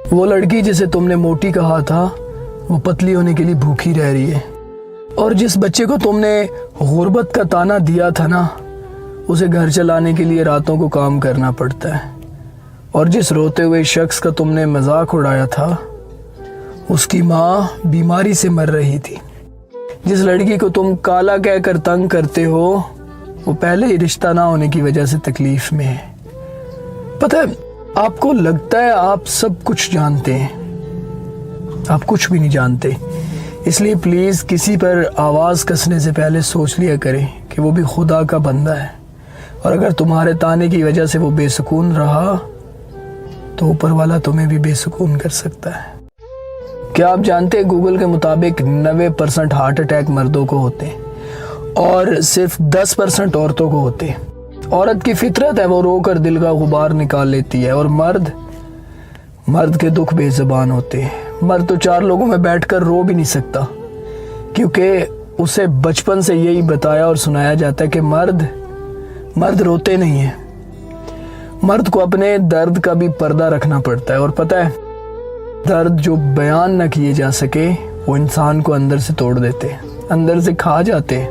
वो लड़की जिसे तुमने मोटी कहा था वो पतली होने के लिए भूखी रह रही है। और जिस बच्चे को तुमने गुर्बत का ताना दिया था ना, उसे घर चलाने के लिए रातों को काम करना पड़ता है। और जिस रोते हुए शख्स का तुमने मजाक उड़ाया था, उसकी माँ बीमारी से मर रही थी। जिस लड़की को तुम काला कहकर तंग करते हो, वो पहले ही रिश्ता ना होने की वजह से तकलीफ में है। पता है, आपको लगता है आप सब कुछ जानते हैं, आप कुछ भी नहीं जानते। इसलिए प्लीज किसी पर आवाज कसने से पहले सोच लिया करें कि वो भी खुदा का बंदा है, और अगर तुम्हारे ताने की वजह से वो बेसुकून रहा तो ऊपर वाला तुम्हें भी बेसुकून कर सकता है। क्या आप जानते हैं गूगल के मुताबिक 90% हार्ट अटैक मर्दों को होते हैं और सिर्फ 10% औरतों को होते हैं। औरत की फितरत है, वो रोकर दिल का गुबार निकाल लेती है। और मर्द के दुख बेजुबान होते हैं। मर्द तो 4 लोगों में बैठकर रो भी नहीं सकता, क्योंकि उसे बचपन से यही बताया और सुनाया जाता है कि मर्द रोते नहीं है। मर्द को अपने दर्द का भी पर्दा रखना पड़ता है। और पता है, दर्द जो बयान न किए जा सके वो इंसान को अंदर से तोड़ देते, अंदर से खा जाते।